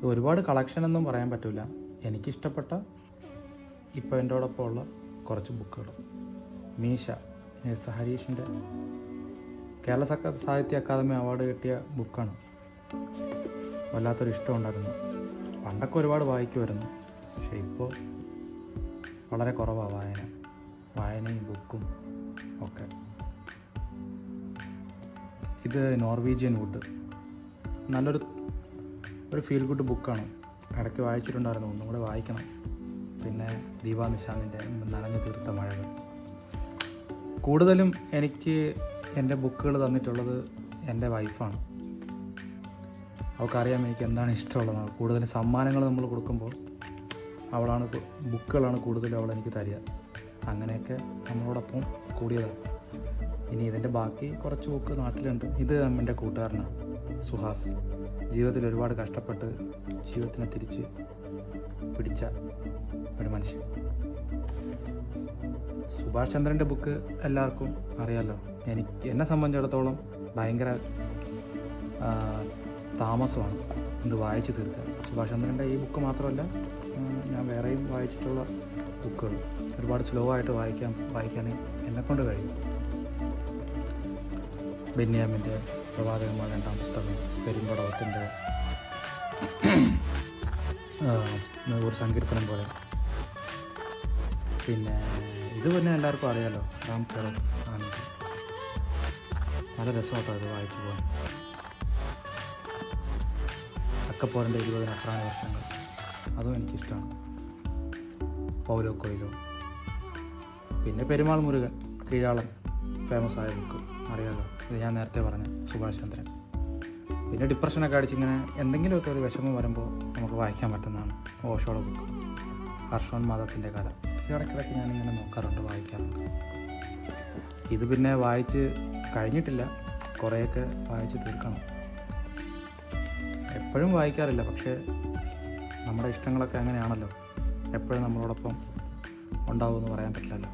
ഒരുപാട് കളക്ഷനൊന്നും പറയാൻ പറ്റില്ല. എനിക്കിഷ്ടപ്പെട്ട ഇപ്പോൾ എൻ്റോടൊപ്പം ഉള്ള കുറച്ച് ബുക്കുകൾ. മീശ എസ് ഹരീഷിൻ്റെ കേരള സാഹിത്യ അക്കാദമി അവാർഡ് കിട്ടിയ ബുക്കാണ്. വല്ലാത്തൊരു ഇഷ്ടമുണ്ടായിരുന്നു. പണ്ടൊക്കെ ഒരുപാട് വായിക്കുമായിരുന്നു, പക്ഷേ ഇപ്പോൾ വളരെ കുറവാണ് വായനയും ബുക്കും ഒക്കെ. ഇത് നോർവീജിയൻ വുഡ്, നല്ലൊരു ഫീൽ ഗുഡ് ബുക്കാണ്. ഇടയ്ക്ക് വായിച്ചിട്ടുണ്ടായിരുന്നു, ഒന്നും കൂടെ വായിക്കണം. പിന്നെ ദീപാ നിശാന്തിൻ്റെ നനഞ്ഞു തീർത്ത മഴകൾ. കൂടുതലും എനിക്ക് എൻ്റെ ബുക്കുകൾ തന്നിട്ടുള്ളത് എൻ്റെ വൈഫാണ്. അവൾക്കറിയാം എനിക്ക് എന്താണ് ഇഷ്ടമുള്ളതാണ്. കൂടുതലും സമ്മാനങ്ങൾ നമ്മൾ കൊടുക്കുമ്പോൾ ബുക്കുകളാണ് കൂടുതലും അവളെനിക്ക് തരിക. അങ്ങനെയൊക്കെ നമ്മളോടൊപ്പം കൂടിയതാണ്. ഇനി ഇതിൻ്റെ ബാക്കി കുറച്ച് ബുക്ക് നാട്ടിലുണ്ട്. ഇത് എൻ്റെ കൂട്ടുകാരനാണ് സുഹാസ്. ജീവിതത്തിൽ ഒരുപാട് കഷ്ടപ്പെട്ട് ജീവിതത്തിനെ തിരിച്ച് പിടിച്ച ഒരു മനുഷ്യൻ. സുഭാഷ് ചന്ദ്രൻ്റെ ബുക്ക് എല്ലാവർക്കും അറിയാമല്ലോ. എന്നെ സംബന്ധിച്ചിടത്തോളം ഭയങ്കര താമസമാണ് ഇത് വായിച്ച് തീർക്കാൻ. സുഭാഷ് ചന്ദ്രൻ്റെ ഈ ബുക്ക് മാത്രമല്ല, ഞാൻ വേറെയും വായിച്ചിട്ടുള്ള ബുക്കുകൾ ഒരുപാട് സ്ലോ ആയിട്ട് വായിക്കാൻ എന്നെക്കൊണ്ട് കഴിയും. ബെന്യാമിൻ്റെ പ്രവാചകന്മാർ 2ാം പുസ്തകം, പെരുമ്പടവത്തിൻ്റെ ഒരു സങ്കീർത്തനം പോലെ. പിന്നെ ഇത് പിന്നെ എല്ലാവർക്കും അറിയാമല്ലോ, റാം കെറോ ആനന്ദി. നല്ല രസമായിട്ടോ ഇത് വായിച്ചു പോകാൻ. അക്കപ്പോരൻ്റെ 20 നസ്രാണി വർഷങ്ങൾ, അതും എനിക്കിഷ്ടമാണ്. Paulo Coelho. പിന്നെ പെരുമാൾ മുരുകൻ കീഴാളൻ, ഫേമസ് ആയ ബുക്ക് അറിയാമല്ലോ. ഇത് ഞാൻ നേരത്തെ പറഞ്ഞ സുഭാഷ് ചന്ദ്രൻ. പിന്നെ ഡിപ്രഷനൊക്കെ അടിച്ചിങ്ങനെ എന്തെങ്കിലുമൊക്കെ ഒരു വിഷമം വരുമ്പോൾ നമുക്ക് വായിക്കാൻ പറ്റുന്നതാണ് ഓഷോയുടെ ബുക്ക്, ഹർഷോന്മാദത്തിൻ്റെ കല. ഇടയ്ക്കിടയ്ക്ക് ഞാനിങ്ങനെ നോക്കാറുണ്ട്, വായിക്കാറുണ്ട്. ഇത് പിന്നെ വായിച്ച് കഴിഞ്ഞിട്ടില്ല, കുറേയൊക്കെ വായിച്ച് തീർക്കണം. എപ്പോഴും വായിക്കാറില്ല, പക്ഷേ നമ്മുടെ ഇഷ്ടങ്ങളൊക്കെ അങ്ങനെയാണല്ലോ, എപ്പോഴും നമ്മളോടൊപ്പം ഉണ്ടാവുമെന്ന് പറയാൻ പറ്റില്ലല്ലോ.